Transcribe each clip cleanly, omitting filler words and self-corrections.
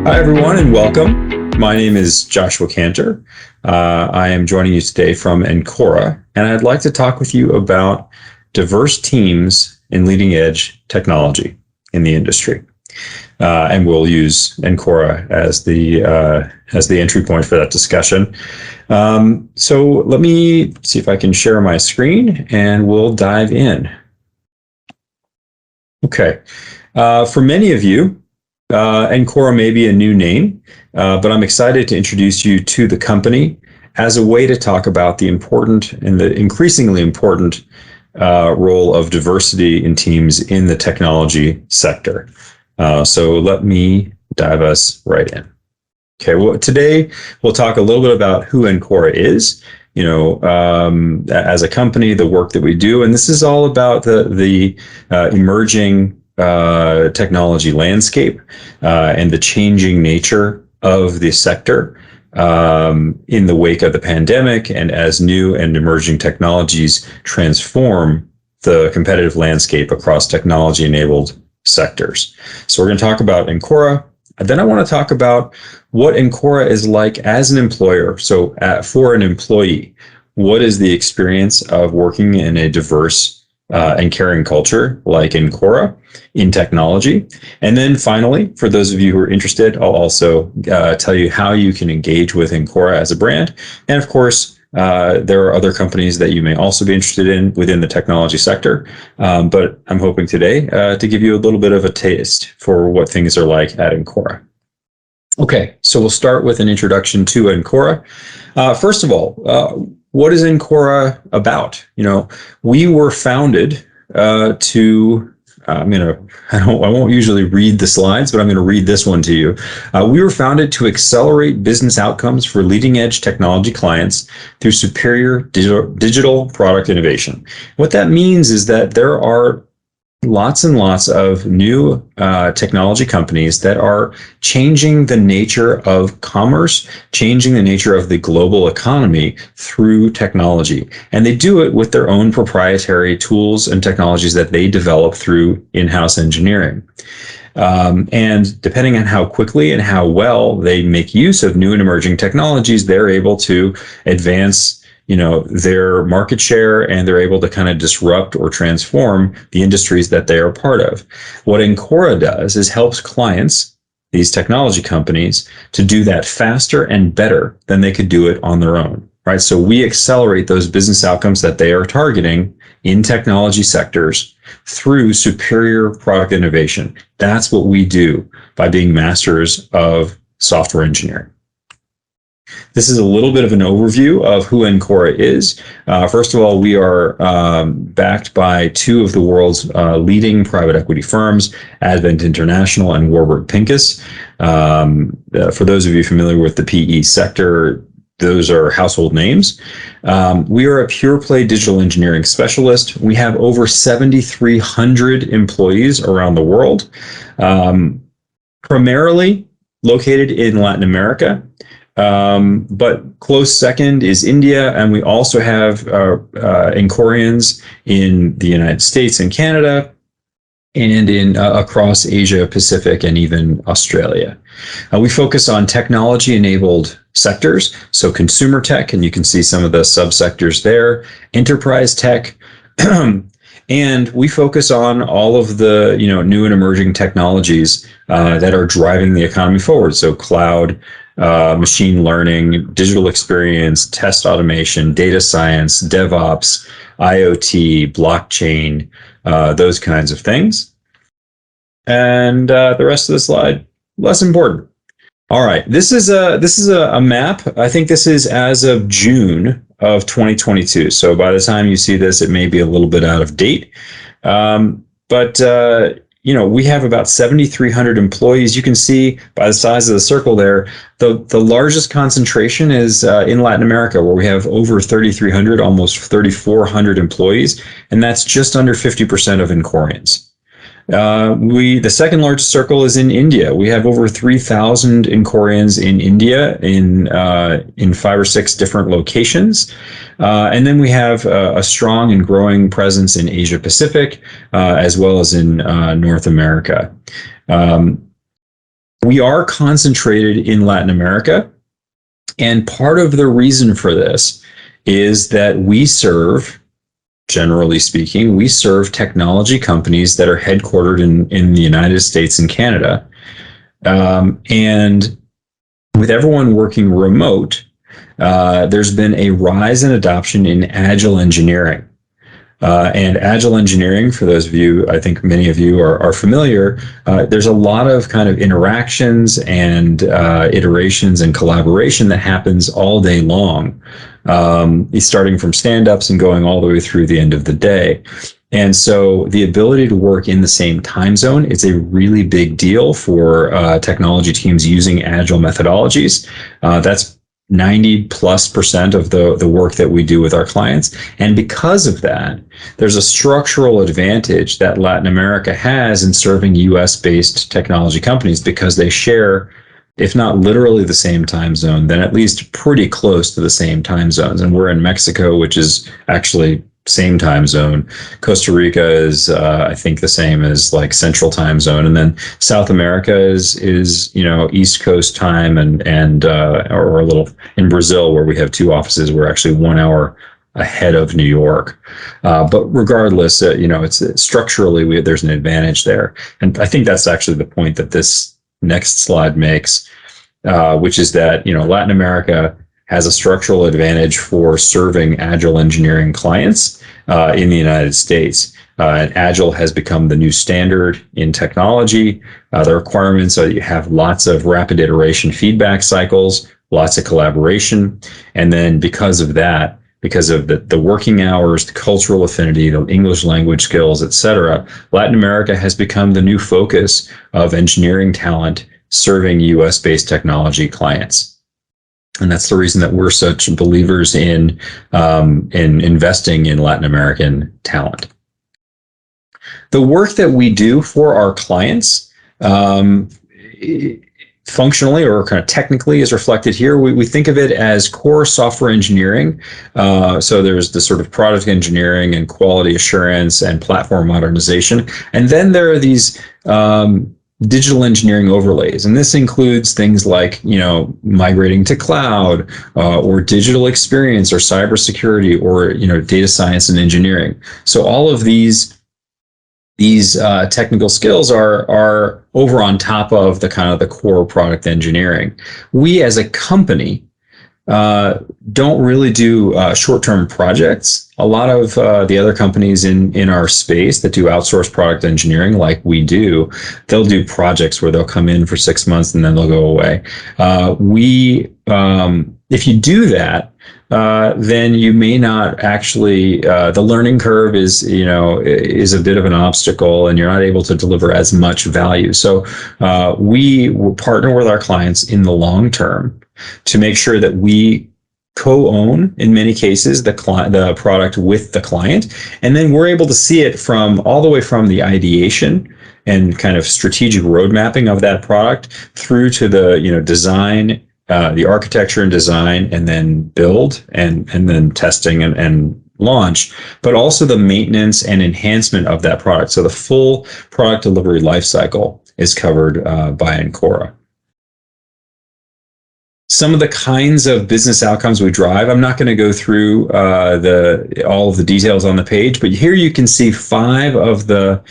Hi, everyone, and welcome. My name is Joshua Cantor. I am joining you today from Encora, and I'd like to talk with you about diverse teams in leading edge technology in the industry. And we'll use Encora as the entry point for that discussion. So let me see if I can share my screen, and we'll dive in. Okay. For many of you, Encora may be a new name, but I'm excited to introduce you to the company as a way to talk about the important and the increasingly important role of diversity in teams in the technology sector. So let me dive us right in. Okay, well, today we'll talk a little bit about who Encora is, as a company, the work that we do, and this is all about the emerging technology landscape and the changing nature of the sector in the wake of the pandemic, and as new and emerging technologies transform the competitive landscape across technology-enabled sectors. So we're going to talk about Encora. Then I want to talk about what Encora is like as an employer. So for an employee, what is the experience of working in a diverse and caring culture like Encora in technology? And then finally, for those of you who are interested, I'll also tell you how you can engage with Encora as a brand. And of course, there are other companies that you may also be interested in within the technology sector. But I'm hoping today to give you a little bit of a taste for what things are like at Encora. Okay, so we'll start with an introduction to Encora. First of all, what is Encora about? We were founded I won't usually read the slides, but I'm going to read this one to you. We were founded to accelerate business outcomes for leading edge technology clients through superior digital product innovation. What that means is that there are lots and lots of new technology companies that are changing the nature of commerce, changing the nature of the global economy through technology. And they do it with their own proprietary tools and technologies that they develop through in-house engineering. And depending on how quickly and how well they make use of new and emerging technologies, they're able to advance their market share, and they're able to kind of disrupt or transform the industries that they are part of. What Encora does is helps clients, these technology companies, to do that faster and better than they could do it on their own, right? So we accelerate those business outcomes that they are targeting in technology sectors through superior product innovation. That's what we do by being masters of software engineering. This is a little bit of an overview of who Encora is. First of all, we are backed by two of the world's leading private equity firms, Advent International and Warburg Pincus. For those of you familiar with the PE sector, those are household names. We are a pure play digital engineering specialist. We have over 7,300 employees around the world, primarily located in Latin America. But close second is India, and we also have Encorians in the United States and Canada, and in across Asia Pacific and even Australia. We focus on technology-enabled sectors, so consumer tech, and you can see some of the subsectors there, enterprise tech, and we focus on all of the new and emerging technologies that are driving the economy forward. So cloud, machine learning, digital experience, test automation, data science, DevOps, IoT, blockchain, those kinds of things. And the rest of the slide, less important. All right, this is a map. I think this is as of June of 2022. So by the time you see this, it may be a little bit out of date. We have about 7,300 employees. You can see by the size of the circle there, the largest concentration is in Latin America, where we have over 3,300, almost 3,400 employees, and that's just under 50% of Encorians. The second largest circle is in India. We have over 3,000 Encorians in India in 5 or 6 different locations. And then we have a strong and growing presence in Asia Pacific, as well as in North America. We are concentrated in Latin America. And part of the reason for this is that we serve, generally speaking, we serve technology companies that are headquartered in the United States and Canada. And with everyone working remote, there's been a rise in adoption in agile engineering. And agile engineering, for those of you, I think many of you are familiar, there's a lot of kind of interactions and iterations and collaboration that happens all day long, starting from stand-ups and going all the way through the end of the day. And so the ability to work in the same time zone is a really big deal for technology teams using agile methodologies. That's 90+% of the work that we do with our clients. And because of that, there's a structural advantage that Latin America has in serving US-based technology companies because they share, if not literally the same time zone, then at least pretty close to the same time zones. And we're in Mexico, which is actually same time zone. Costa Rica is, I think, the same as like Central Time Zone, and then South America is East Coast time, and or a little in Brazil where we have two offices. We're actually 1 hour ahead of New York. But regardless, it's structurally there's an advantage there, and I think that's actually the point that this next slide makes, which is that Latin America has a structural advantage for serving agile engineering clients in the United States. And agile has become the new standard in technology. The requirements are that you have lots of rapid iteration feedback cycles, lots of collaboration. And then because of that, because of the working hours, the cultural affinity, the English language skills, et cetera, Latin America has become the new focus of engineering talent serving US-based technology clients. And that's the reason that we're such believers in investing in Latin American talent. The work that we do for our clients, functionally or kind of technically, is reflected here. We think of it as core software engineering. So there's the sort of product engineering and quality assurance and platform modernization. And then there are these digital engineering overlays, and this includes things like migrating to cloud, or digital experience, or cybersecurity, or data science and engineering. So all of these technical skills are over on top of the kind of the core product engineering. We as a company don't really do short-term projects. A lot of the other companies in our space that do outsourced product engineering, like we do, they'll do projects where they'll come in for 6 months and then they'll go away. If you do that, then you may not actually, the learning curve is a bit of an obstacle, and you're not able to deliver as much value. So we will partner with our clients in the long term to make sure that we co-own, in many cases, the product with the client, and then we're able to see it from all the way from the ideation and kind of strategic road mapping of that product through to the design, the architecture and design, and then build, and then testing and launch, but also the maintenance and enhancement of that product. So the full product delivery lifecycle is covered by Encora. Some of the kinds of business outcomes we drive, I'm not going to go through all of the details on the page, but here you can see 5 of the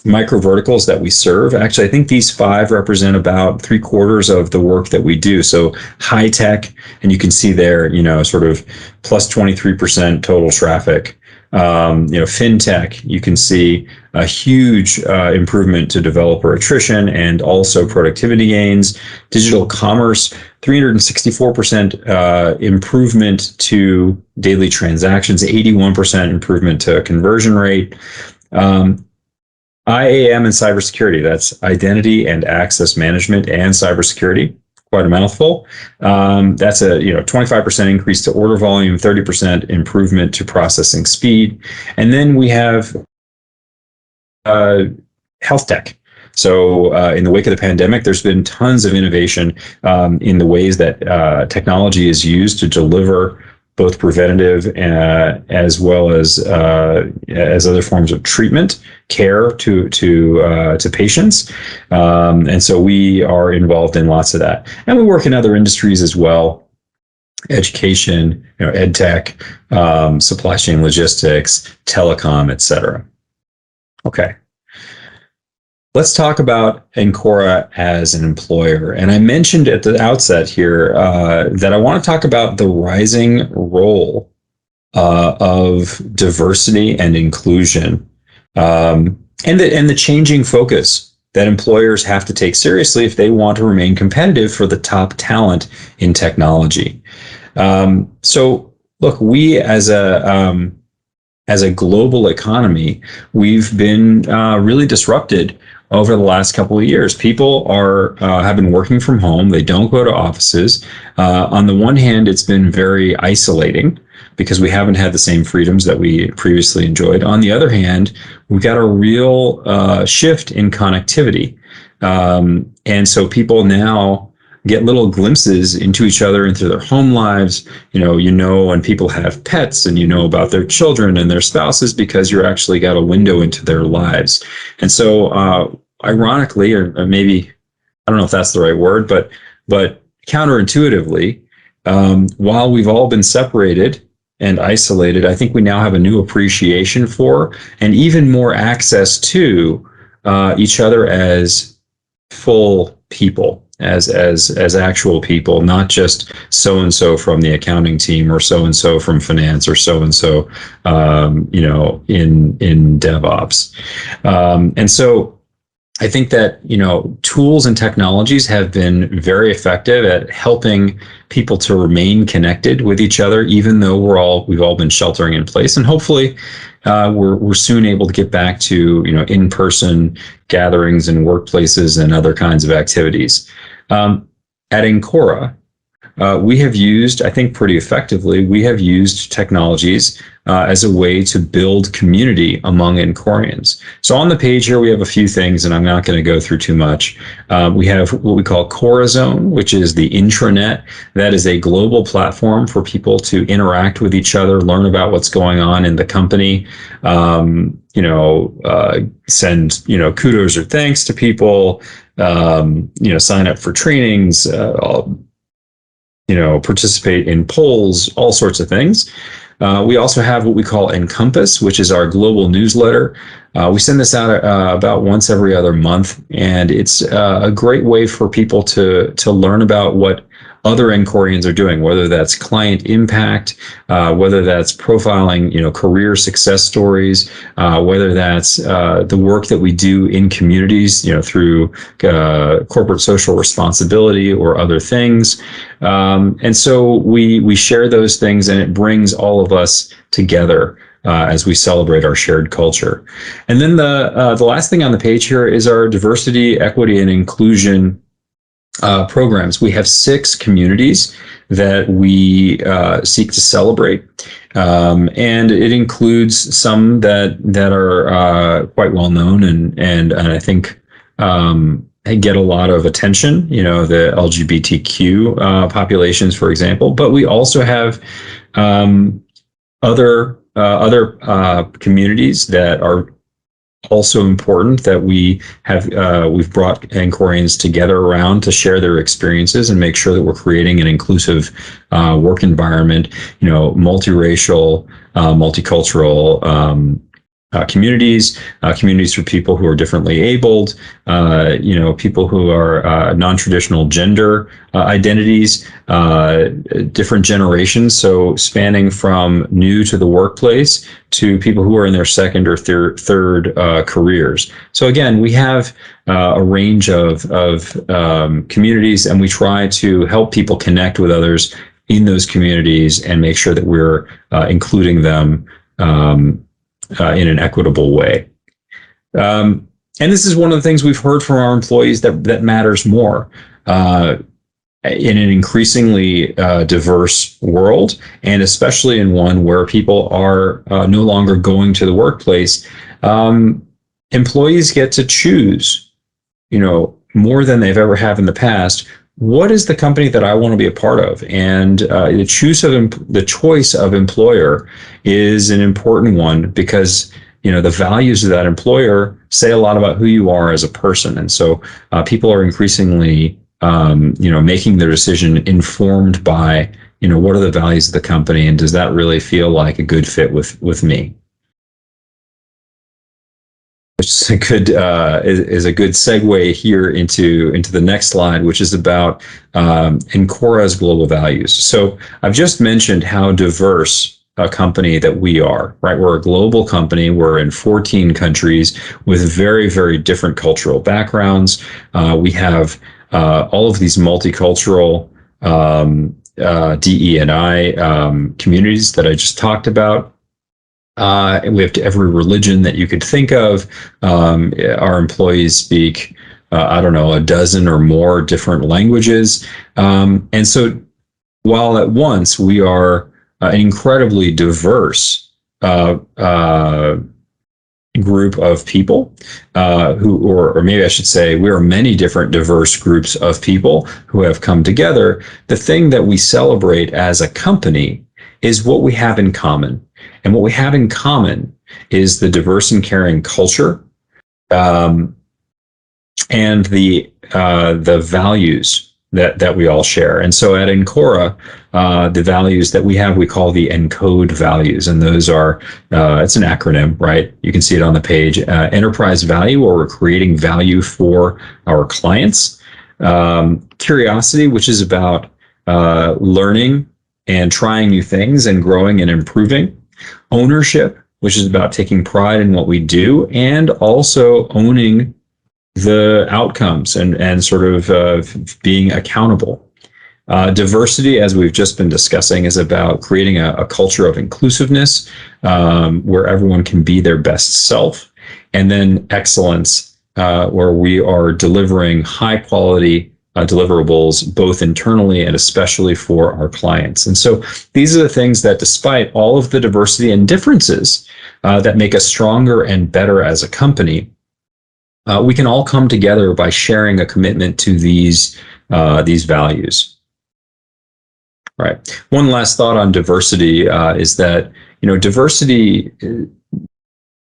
micro verticals that we serve. Actually, I think these 5 represent about 3/4 of the work that we do. So high tech, and you can see there, sort of plus 23% total traffic. Fintech, you can see a huge improvement to developer attrition and also productivity gains. Digital commerce, 364% improvement to daily transactions, 81% improvement to conversion rate. IAM and cybersecurity, that's identity and access management and cybersecurity. Quite a mouthful. That's a 25% increase to order volume, 30% improvement to processing speed. And then we have health tech. So in the wake of the pandemic, there's been tons of innovation in the ways that technology is used to deliver both preventative as well as other forms of treatment, care to patients. And so we are involved in lots of that. And we work in other industries as well. Education, ed tech, supply chain logistics, telecom, etc. Okay. Let's talk about Encora as an employer. And I mentioned at the outset here that I want to talk about the rising role of diversity and inclusion, and the changing focus that employers have to take seriously if they want to remain competitive for the top talent in technology. So, look, we as a global economy, we've been really disrupted over the last couple of years. People have been working from home. They don't go to offices. On the one hand, it's been very isolating because we haven't had the same freedoms that we previously enjoyed. On the other hand, we've got a real shift in connectivity. And so people now get little glimpses into each other, into their home lives. When people have pets, and about their children and their spouses because you're actually got a window into their lives. And so, ironically, or maybe, I don't know if that's the right word, but counterintuitively, while we've all been separated and isolated, I think we now have a new appreciation for and even more access to each other as full people. As actual people, not just so and so from the accounting team or so and so from finance or so and so in DevOps. And so I think that tools and technologies have been very effective at helping people to remain connected with each other, even though we've all been sheltering in place, and hopefully we're soon able to get back to in-person gatherings and workplaces and other kinds of activities. At Encora, we have used, I think pretty effectively, technologies as a way to build community among Encorians. So on the page here, we have a few things, and I'm not going to go through too much. We have what we call Cora Zone, which is the intranet. That is a global platform for people to interact with each other, learn about what's going on in the company, send, kudos or thanks to people, sign up for trainings, participate in polls, all sorts of things. We also have what we call Encompass, which is our global newsletter. We send this out about once every other month, and it's a great way for people to learn about what other Encorians are doing, whether that's client impact, whether that's profiling, career success stories, whether that's the work that we do in communities, through corporate social responsibility or other things. And so we share those things, and it brings all of us together as we celebrate our shared culture. And then the last thing on the page here is our diversity, equity, and inclusion programs. We have 6 communities that we seek to celebrate, and it includes some that are quite well known and I think get a lot of attention. The LGBTQ populations, for example. But we also have other communities that are also important that we've brought Encorians together around to share their experiences and make sure that we're creating an inclusive work environment, multiracial, multicultural communities for people who are differently abled, people who are non-traditional gender identities, different generations, so spanning from new to the workplace to people who are in their second or third careers. So again, we have a range of communities, and we try to help people connect with others in those communities and make sure that we're including them in an equitable way. And this is one of the things we've heard from our employees that matters more in an increasingly diverse world, and especially in one where people are no longer going to the workplace. Employees get to choose, more than they've ever have in the past, what is the company that I want to be a part of? And the choice of employer is an important one, because the values of that employer say a lot about who you are as a person. And so people are increasingly making their decision informed by what are the values of the company, and does that really feel like a good fit with me? Which is a good segue here into the next slide, which is about Encora's global values. So I've just mentioned how diverse a company that we are, right? We're a global company. We're in 14 countries with very, very different cultural backgrounds. We have all of these multicultural DE&I communities that I just talked about. And we have every religion that you could think of. Our employees speak, a dozen or more different languages. And so while at once we are an incredibly diverse group of people, or maybe I should say, we are many different diverse groups of people who have come together, the thing that we celebrate as a company is what we have in common. And what we have in common is the diverse and caring culture, and the values that we all share. And so at Encora, the values that we have, we call the ENCODE values. And those are, it's an acronym, right? You can see it on the page. Enterprise value, where we're creating value for our clients. Curiosity, which is about learning and trying new things and growing and improving. Ownership, which is about taking pride in what we do and also owning the outcomes and sort of being accountable. Diversity, as we've just been discussing, is about creating a culture of inclusiveness, where everyone can be their best self. And then excellence, where we are delivering high quality deliverables, both internally and especially for our clients. And so these are the things that, despite all of the diversity and differences that make us stronger and better as a company, we can all come together by sharing a commitment to these values. Right. One last thought on diversity is that diversity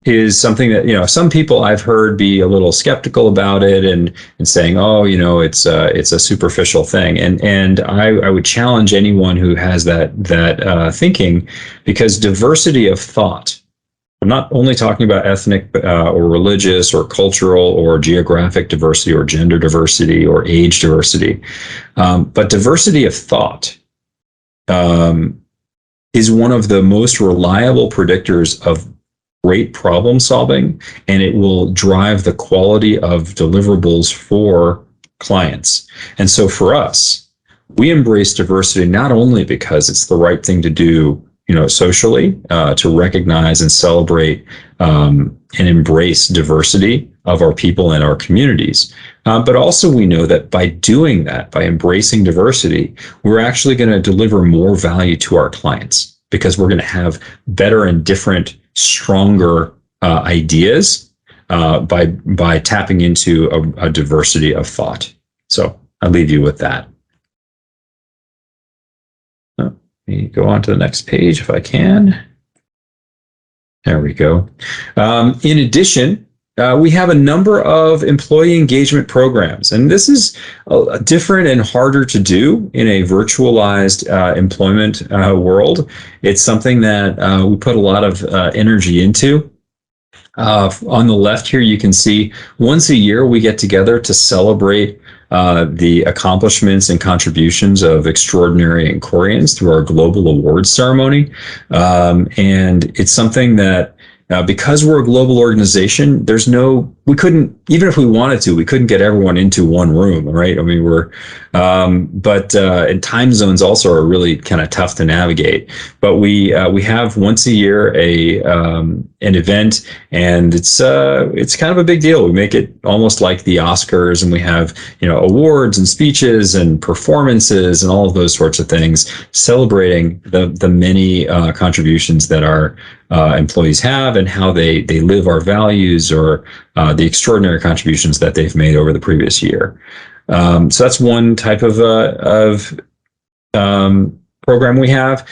is something that some people I've heard be a little skeptical about it and saying, it's a superficial thing, and I would challenge anyone who has that thinking, because diversity of thought. I'm not only talking about ethnic or religious or cultural or geographic diversity or gender diversity or age diversity, but diversity of thought is one of the most reliable predictors of great problem solving, and it will drive the quality of deliverables for clients. And so for us, we embrace diversity not only because it's the right thing to do, socially, to recognize and celebrate and embrace diversity of our people and our communities, but also we know that by doing that, by embracing diversity, we're actually going to deliver more value to our clients, because we're going to have better and different, stronger ideas by tapping into a diversity of thought. So I'll leave you with that. Let me go on to the next page if I can. There we go. In addition, we have a number of employee engagement programs, and this is different and harder to do in a virtualized employment world. It's something that we put a lot of energy into. On the left here, you can see once a year we get together to celebrate the accomplishments and contributions of extraordinary Encorians through our global awards ceremony. And it's something that, because we're a global organization, we couldn't, even if we wanted to, we couldn't get everyone into one room, right? I mean, and time zones also are really kind of tough to navigate. But we have once a year an event, and it's kind of a big deal. We make it almost like the Oscars, and we have awards and speeches and performances and all of those sorts of things, celebrating the many contributions that our employees have and how they live our values, or the extraordinary contributions that they've made over the previous year. So that's one type of program we have.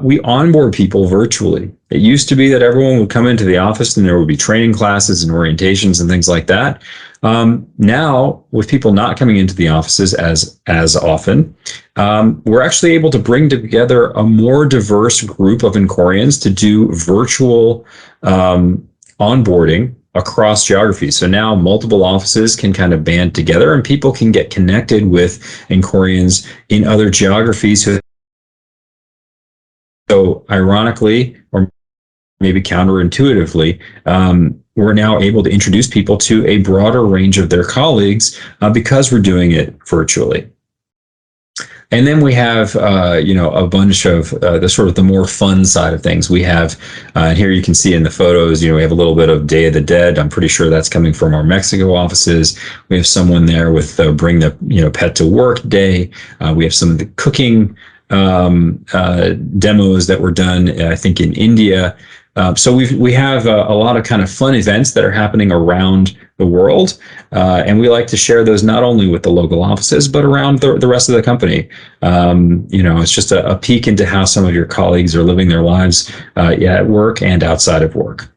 We onboard people virtually. It used to be that everyone would come into the office and there would be training classes and orientations and things like that. Now, with people not coming into the offices as often, we're actually able to bring together a more diverse group of Encorians to do virtual onboarding across geographies. So now multiple offices can kind of band together and people can get connected with Encorians in other geographies. So ironically, or maybe counterintuitively, we're now able to introduce people to a broader range of their colleagues because we're doing it virtually. And then we have, a bunch of the sort of the more fun side of things. We have, here you can see in the photos, we have a little bit of Day of the Dead. I'm pretty sure that's coming from our Mexico offices. We have someone there with Bring the Pet to Work Day. We have some of the cooking demos that were done, I think, in India. So we have a lot of kind of fun events that are happening around the world, and we like to share those not only with the local offices but around the rest of the company. It's just a peek into how some of your colleagues are living their lives at work and outside of work.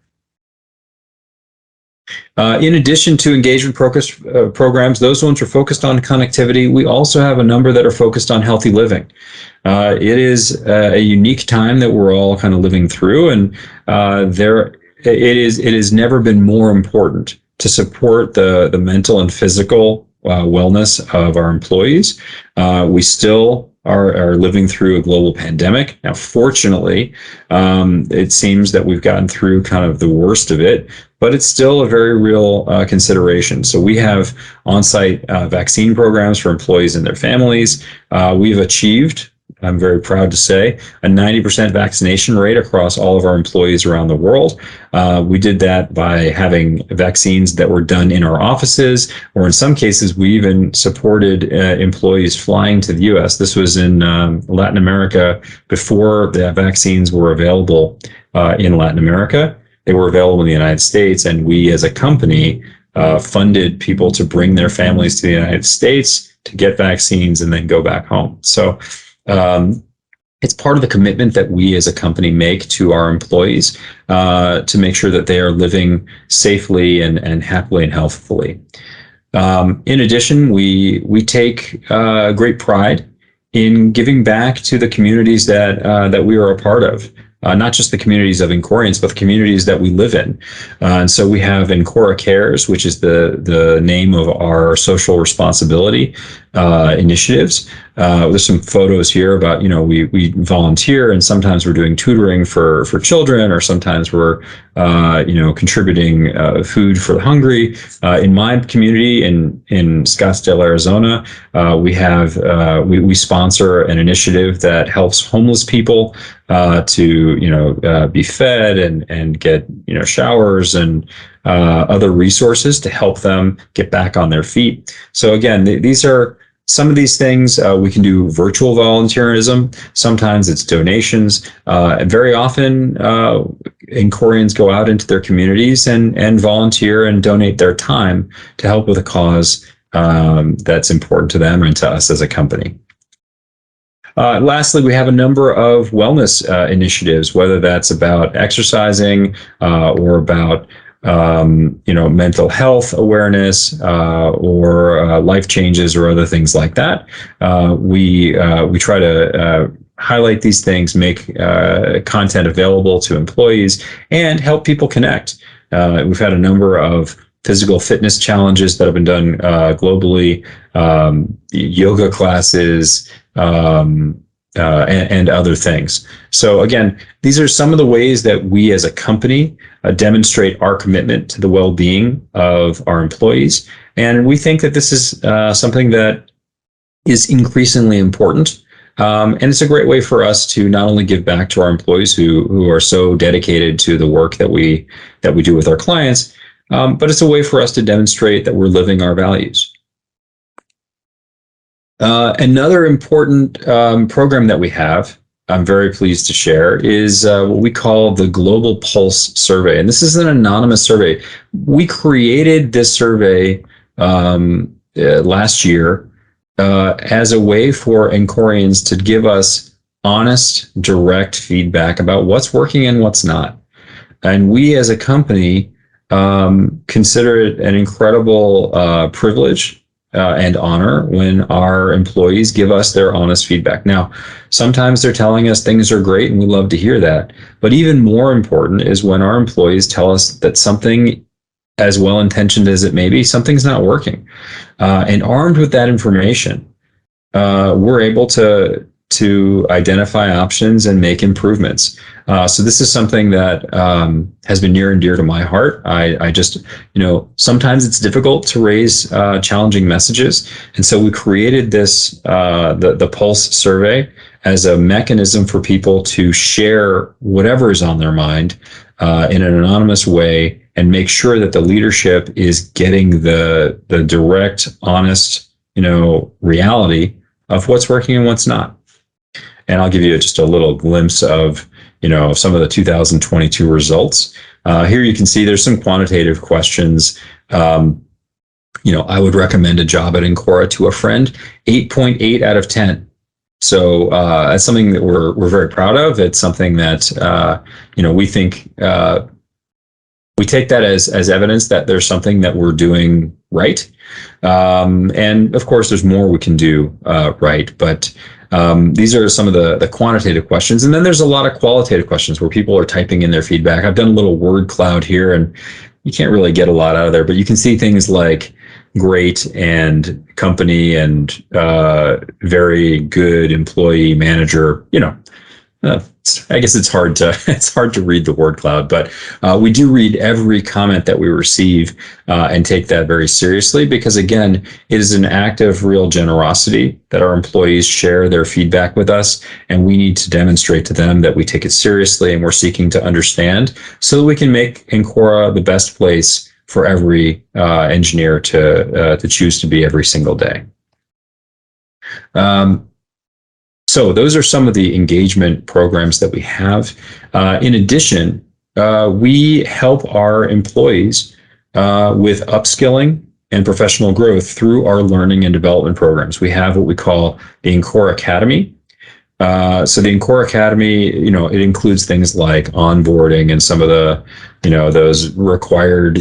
In addition to engagement programs, those ones are focused on connectivity. We also have a number that are focused on healthy living. It is a unique time that we're all kind of living through, and it has never been more important to support the mental and physical wellness of our employees. We still are living through a global pandemic. Now, fortunately, it seems that we've gotten through kind of the worst of it, but it's still a very real consideration. So we have on-site vaccine programs for employees and their families. We've achieved, I'm very proud to say, a 90% vaccination rate across all of our employees around the world. We did that by having vaccines that were done in our offices, or in some cases, we even supported employees flying to the US. This was in Latin America before the vaccines were available in Latin America. They were available in the United States, and we as a company funded people to bring their families to the United States to get vaccines and then go back home. So it's part of the commitment that we as a company make to our employees to make sure that they are living safely and happily and healthfully. In addition, we take great pride in giving back to the communities that we are a part of. Not just the communities of Encorians, but the communities that we live in. And so we have Encora Cares, which is the name of our social responsibility initiatives. There's some photos here about, we volunteer, and sometimes we're doing tutoring for children, or sometimes we're, contributing food for the hungry. In my community in Scottsdale, Arizona, we sponsor an initiative that helps homeless people to be fed and get showers and other resources to help them get back on their feet. So again, these are some of these things. We can do virtual volunteerism. Sometimes it's donations. And very often, Encorians go out into their communities and volunteer and donate their time to help with a cause that's important to them and to us as a company. Lastly, we have a number of wellness initiatives, whether that's about exercising or about mental health awareness or life changes or other things like that. We try to highlight these things, make content available to employees, and help people connect. We've had a number of physical fitness challenges that have been done globally, yoga classes, and other things. So again, these are some of the ways that we as a company demonstrate our commitment to the well-being of our employees. And we think that this is something that is increasingly important. And it's a great way for us to not only give back to our employees who are so dedicated to the work that we do with our clients, but it's a way for us to demonstrate that we're living our values. Another important program that we have, I'm very pleased to share, is what we call the Global Pulse Survey. And this is an anonymous survey. We created this survey last year as a way for Encorians to give us honest, direct feedback about what's working and what's not. And we as a company consider it an incredible privilege and honor when our employees give us their honest feedback. Now, sometimes they're telling us things are great and we love to hear that. But even more important is when our employees tell us that something, as well-intentioned as it may be, something's not working. And armed with that information, we're able to identify options and make improvements. So this is something that has been near and dear to my heart. I just, sometimes it's difficult to raise challenging messages. And so we created this, the Pulse survey as a mechanism for people to share whatever is on their mind in an anonymous way and make sure that the leadership is getting the direct, honest, reality of what's working and what's not. And I'll give you just a little glimpse of, some of the 2022 results. Here you can see there's some quantitative questions. I would recommend a job at Encora to a friend, 8.8 out of 10. So that's something that we're very proud of. It's something that, we think, we take that as evidence that there's something that we're doing right. And of course, there's more we can do right. But these are some of the quantitative questions. And then there's a lot of qualitative questions where people are typing in their feedback. I've done a little word cloud here, and you can't really get a lot out of there, but you can see things like great and company and very good employee, manager. I guess it's hard to read the word cloud, but we do read every comment that we receive and take that very seriously, because again, it is an act of real generosity that our employees share their feedback with us, and we need to demonstrate to them that we take it seriously and we're seeking to understand so that we can make Encora the best place for every engineer to choose to be every single day. So those are some of the engagement programs that we have. In addition, we help our employees with upskilling and professional growth through our learning and development programs. We have what we call the Encora Academy. So the Encora Academy, it includes things like onboarding and some of the, those required,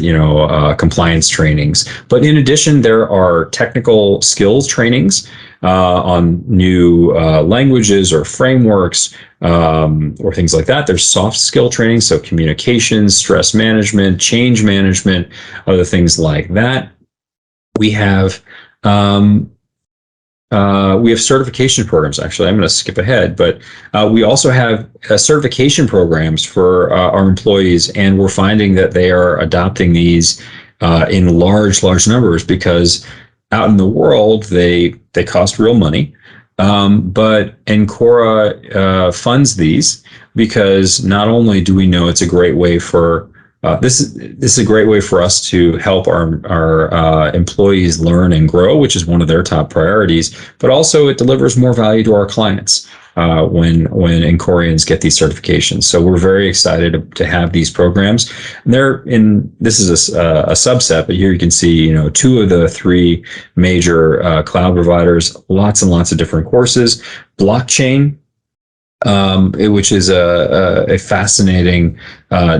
compliance trainings. But in addition, there are technical skills trainings on new languages or frameworks or things like that. There's soft skill training, so communications, stress management, change management, other things like that. We have certification programs. Actually, I'm going to skip ahead, but we also have certification programs for our employees, and we're finding that they are adopting these in large numbers, because out in the world, they cost real money. But Encora funds these because not only do we know it's a great way for this is a great way for us to help our employees learn and grow, which is one of their top priorities, but also it delivers more value to our clients when Encorians get these certifications. So we're very excited to have these programs. And this is a subset, but here you can see, 2 of the 3 major cloud providers, lots and lots of different courses. Blockchain, which is a fascinating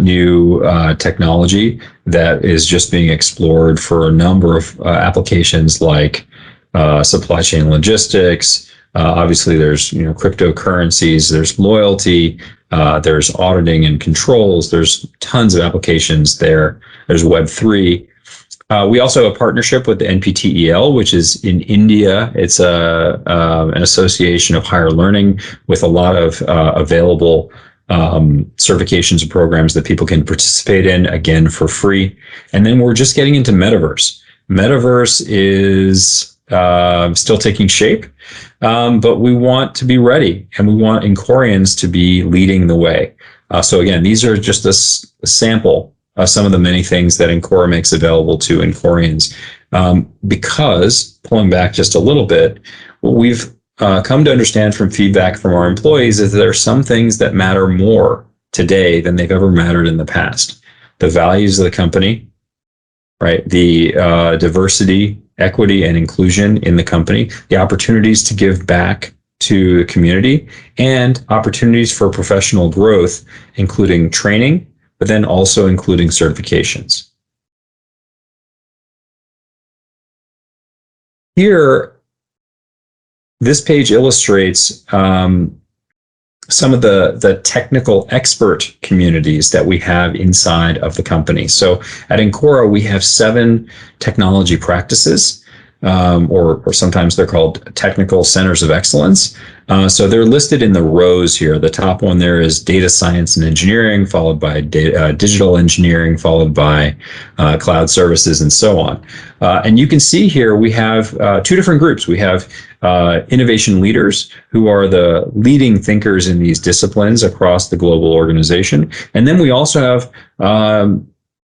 new technology that is just being explored for a number of applications like supply chain logistics. Obviously, there's cryptocurrencies, there's loyalty, there's auditing and controls. There's tons of applications there. There's Web3. We also have a partnership with the NPTEL, which is in India. It's an association of higher learning with a lot of available certifications and programs that people can participate in, again, for free. And then we're just getting into Metaverse. Metaverse is still taking shape, but we want to be ready, and we want Encorians to be leading the way. So again, these are just a sample some of the many things that Encora makes available to Encorians. Because, pulling back just a little bit, what we've come to understand from feedback from our employees is that there are some things that matter more today than they've ever mattered in the past. The values of the company, right? The diversity, equity, and inclusion in the company, the opportunities to give back to the community, and opportunities for professional growth, including training, but then also including certifications. Here, this page illustrates some of the technical expert communities that we have inside of the company. So at Encora, we have 7 technology practices, or sometimes they're called technical centers of excellence. So they're listed in the rows here. The top one there is data science and engineering, followed by digital engineering, followed by cloud services, and so on. And you can see here we have 2 different groups. We have innovation leaders, who are the leading thinkers in these disciplines across the global organization. And then we also have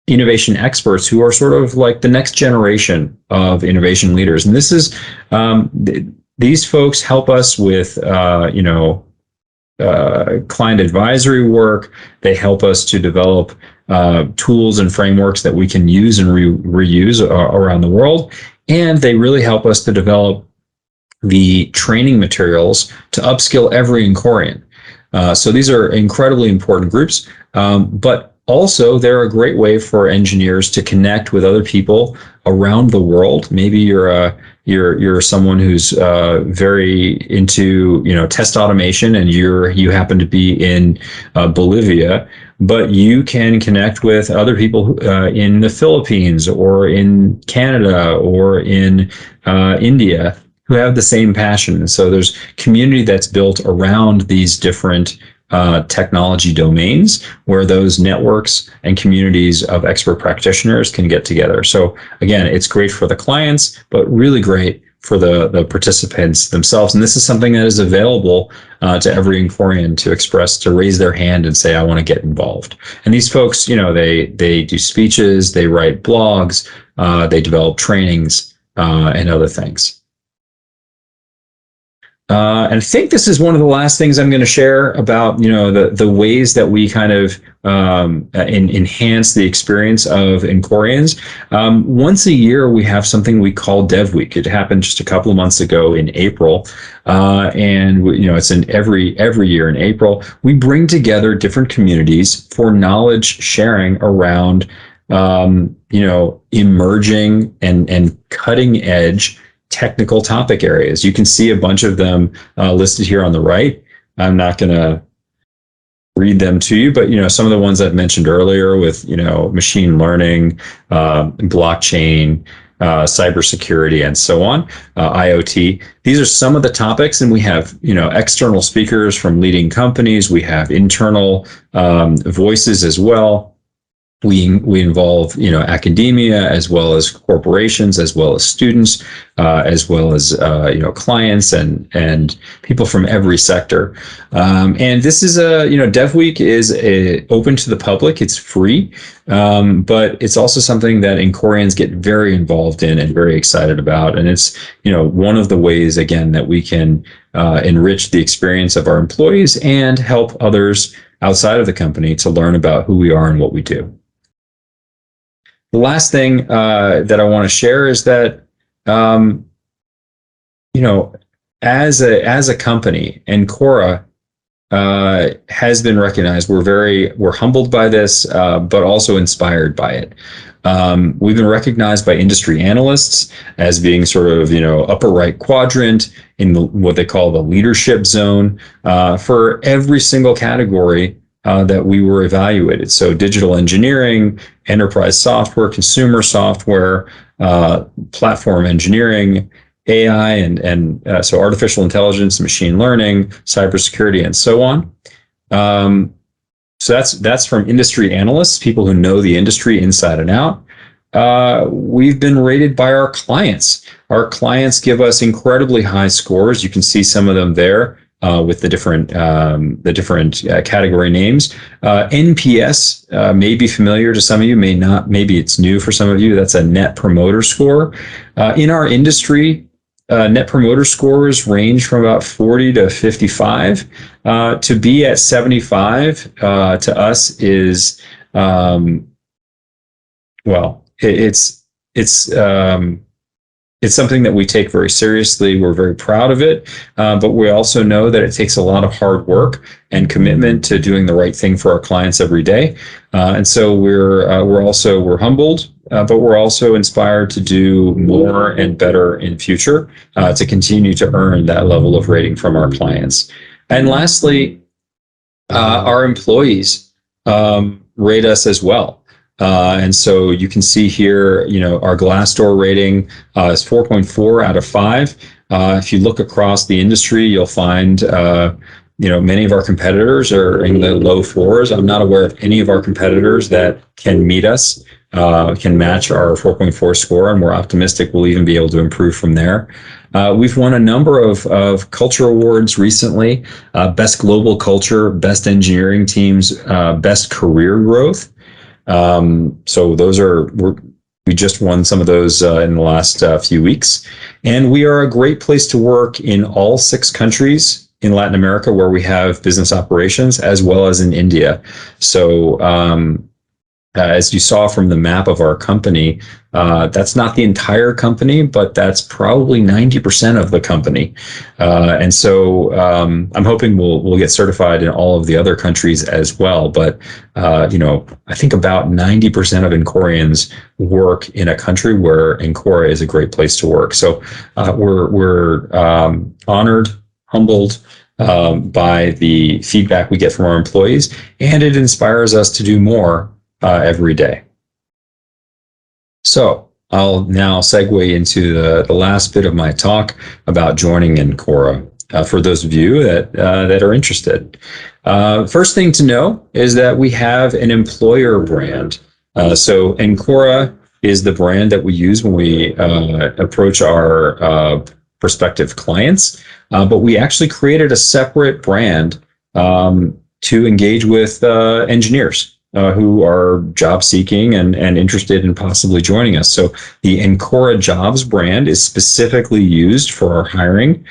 innovation experts, who are sort of like the next generation of innovation leaders. And this is these folks help us with client advisory work. They help us to develop tools and frameworks that we can use and reuse around the world. And they really help us to develop the training materials to upskill every Encorian. So these are incredibly important groups, but also they're a great way for engineers to connect with other people around the world. Maybe you're someone who's very into test automation, and you happen to be in Bolivia, but you can connect with other people in the Philippines or in Canada or in India who have the same passion. And so there's community that's built around these different technology domains, where those networks and communities of expert practitioners can get together. So again, it's great for the clients, but really great for the participants themselves. And this is something that is available to every Encorian to raise their hand and say, I want to get involved. And these folks, they do speeches, they write blogs, they develop trainings, and other things. And I think this is one of the last things I'm going to share about, the ways that we kind of enhance the experience of Encorians. Once a year, we have something we call Dev Week. It happened just a couple of months ago in April, and it's in every year in April. We bring together different communities for knowledge sharing around, emerging and cutting edge technical topic areas. You can see a bunch of them listed here on the right. I'm not going to read them to you, but some of the ones I've mentioned earlier with machine learning, blockchain, cybersecurity, and so on, IoT. These are some of the topics, and we have external speakers from leading companies. We have internal voices as well. We involve academia, as well as corporations, as well as students, as well as clients and people from every sector. And this is Dev Week is open to the public. It's free, but it's also something that Encorians get very involved in and very excited about. And it's one of the ways, again, that we can enrich the experience of our employees and help others outside of the company to learn about who we are and what we do. The last thing that I want to share is that, as a company, Encora has been recognized. We're humbled by this, but also inspired by it. We've been recognized by industry analysts as being sort of, upper right quadrant in what they call the leadership zone for every single category that we were evaluated. So digital engineering, enterprise software, consumer software, platform engineering, AI, and so artificial intelligence, machine learning, cybersecurity, and so on. So that's from industry analysts, people who know the industry inside and out. We've been rated by our clients. Our clients give us incredibly high scores. You can see some of them there. With the different category names. NPS may be familiar to some of you, may not. Maybe it's new for some of you. That's a Net Promoter Score. In our industry, Net Promoter Scores range from about 40 to 55. To be at 75 to us is, it's it's something that we take very seriously. We're very proud of it, but we also know that it takes a lot of hard work and commitment to doing the right thing for our clients every day. And so we're humbled, but we're also inspired to do more and better in future to continue to earn that level of rating from our clients. And lastly, our employees rate us as well. And so you can see here, our Glassdoor rating is 4.4 out of 5. If you look across the industry, you'll find, many of our competitors are in the low 4s. I'm not aware of any of our competitors that can meet us, can match our 4.4 score, and we're optimistic we'll even be able to improve from there. We've won a number of culture awards recently, Best Global Culture, Best Engineering Teams, Best Career Growth. So we just won some of those in the last few weeks. And we are a great place to work in all 6 countries in Latin America where we have business operations, as well as in India. So as you saw from the map of our company, that's not the entire company, but that's probably 90% of the company. And so I'm hoping we'll get certified in all of the other countries as well. But, I think about 90% of Encorians work in a country where Encora is a great place to work. So we're honored, humbled by the feedback we get from our employees, and it inspires us to do more every day. So I'll now segue into the last bit of my talk about joining Encora. For those of you that are interested, first thing to know is that we have an employer brand. So Encora is the brand that we use when we approach our prospective clients, but we actually created a separate brand to engage with engineers who are job seeking and interested in possibly joining us. So the Encora Jobs brand is specifically used for our hiring.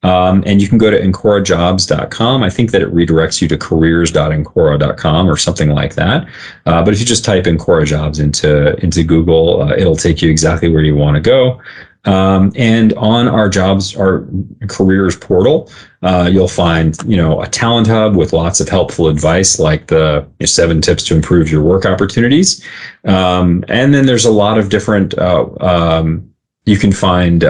And you can go to encorajobs.com. I think that it redirects you to careers.encora.com or something like that. But if you just type Encora Jobs into Google, it'll take you exactly where you want to go. And on our careers portal, you'll find, a talent hub with lots of helpful advice, like the 7 tips to improve your work opportunities. And then there's a lot of different, you can find,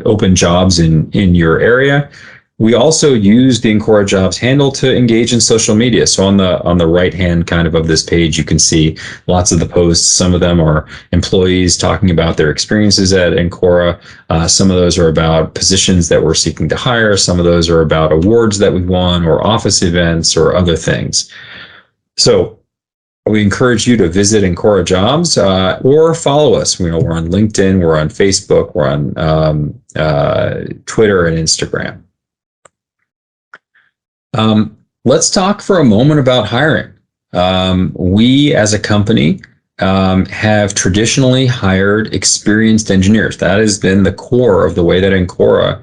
open jobs in your area. We also use the Encora Jobs handle to engage in social media. So on the right hand kind of this page, you can see lots of the posts. Some of them are employees talking about their experiences at Encora. Some of those are about positions that we're seeking to hire. Some of those are about awards that we've won or office events or other things. So we encourage you to visit Encora Jobs or follow us. We're on LinkedIn, we're on Facebook, we're on Twitter and Instagram. Let's talk for a moment about hiring. We as a company have traditionally hired experienced engineers. That has been the core of the way that Encora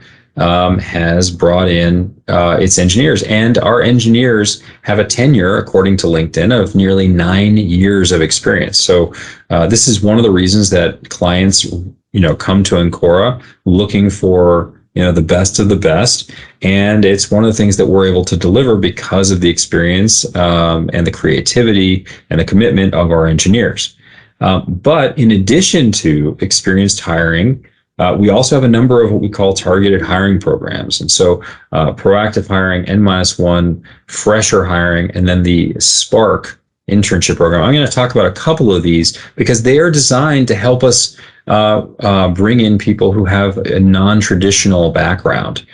has brought in its engineers. And our engineers have a tenure, according to LinkedIn, of nearly 9 years of experience. So this is one of the reasons that clients, come to Encora looking for the best of the best. And it's one of the things that we're able to deliver because of the experience and the creativity and the commitment of our engineers. But in addition to experienced hiring, we also have a number of what we call targeted hiring programs. And so proactive hiring, N-1, fresher hiring, and then the Spark internship program. I'm going to talk about a couple of these because they are designed to help us bring in people who have a non-traditional background.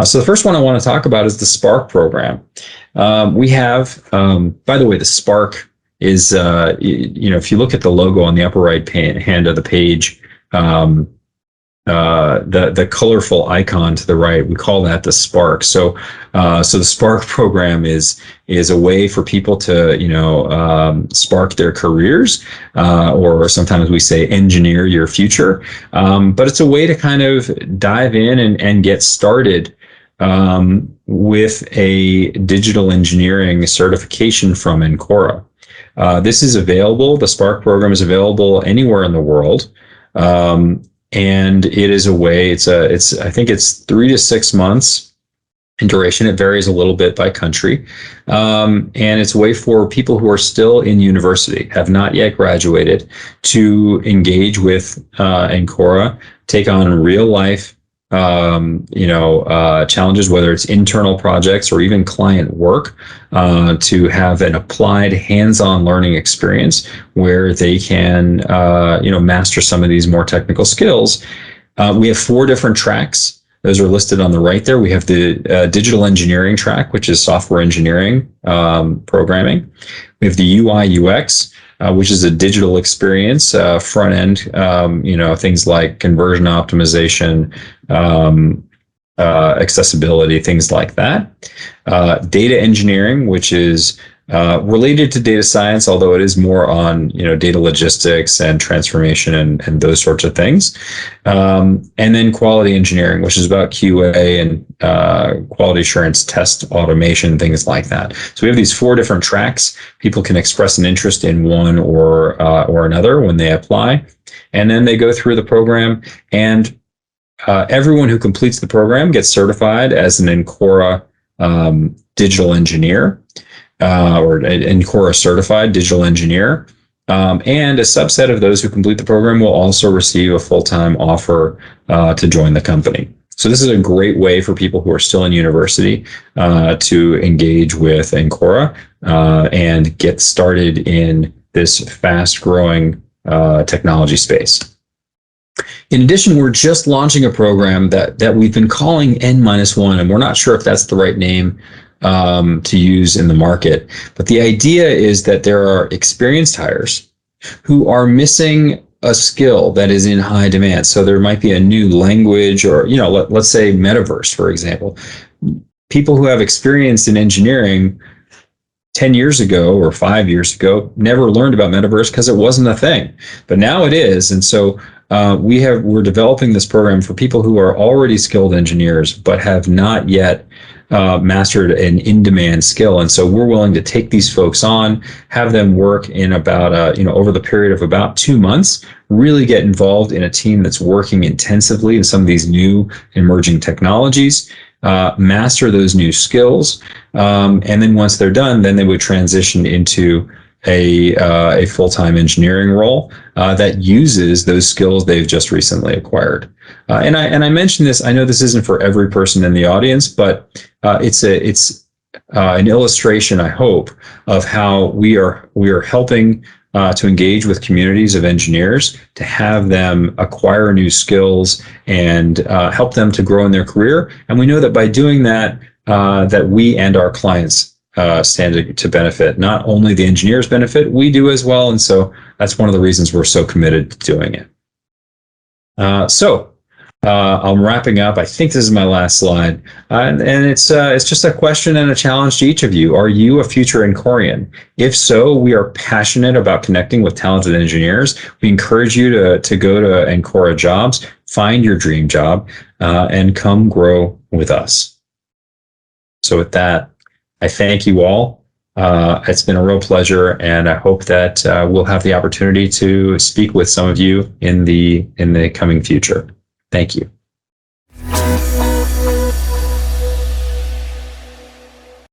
So the first one I want to talk about is the Spark program. We have, by the way, the Spark is, if you look at the logo on the upper right hand of the page, the colorful icon to the right, we call that the Spark. So the Spark program is a way for people to spark their careers, or sometimes we say engineer your future. But it's a way to kind of dive in and get started with a digital engineering certification from Encora. This is available. The Spark program is available anywhere in the world. And it is a way, I think it's 3 to 6 months in duration. It varies a little bit by country. And it's a way for people who are still in university, have not yet graduated, to engage with Encora, take on real life challenges, whether it's internal projects or even client work, to have an applied hands-on learning experience where they can, master some of these more technical skills. We have 4 different tracks. Those are listed on the right there. We have the digital engineering track, which is software engineering programming. We have the UI UX, which is a digital experience, front end, things like conversion optimization, accessibility, things like that. Data engineering, which is related to data science, although it is more on data logistics and transformation and those sorts of things. And then quality engineering, which is about QA and quality assurance, test automation, things like that. So we have these 4 different tracks. People can express an interest in one or another when they apply, and then they go through the program. And everyone who completes the program gets certified as an Encora digital engineer. Or Encora certified digital engineer. And a subset of those who complete the program will also receive a full-time offer to join the company. So this is a great way for people who are still in university to engage with Encora and get started in this fast-growing technology space. In addition, we're just launching a program that we've been calling N-1, and we're not sure if that's the right name to use in the market. But the idea is that there are experienced hires who are missing a skill that is in high demand. So there might be a new language, or let's say metaverse, for example. People who have experience in engineering 10 years ago or 5 years ago never learned about metaverse because it wasn't a thing, but now it is. And so we're developing this program for people who are already skilled engineers but have not yet mastered an in-demand skill. And so we're willing to take these folks on, have them work in about over the period of about 2 months, really get involved in a team that's working intensively in some of these new emerging technologies, master those new skills, and then once they're done, then they would transition into a full-time engineering role that uses those skills they've just recently acquired. And I mentioned this. I know this isn't for every person in the audience, but it's an illustration, I hope, of how we are helping to engage with communities of engineers, to have them acquire new skills and help them to grow in their career. And we know that by doing that, that we and our clients stand to benefit. Not only the engineers benefit, we do as well. And so that's one of the reasons we're so committed to doing it. I'm wrapping up. I think this is my last slide. And it's just a question and a challenge to each of you. Are you a future Encorian? If so, we are passionate about connecting with talented engineers. We encourage you to go to Encora Jobs, find your dream job, and come grow with us. So with that, I thank you all. It's been a real pleasure, and I hope that we'll have the opportunity to speak with some of you in the coming future. Thank you.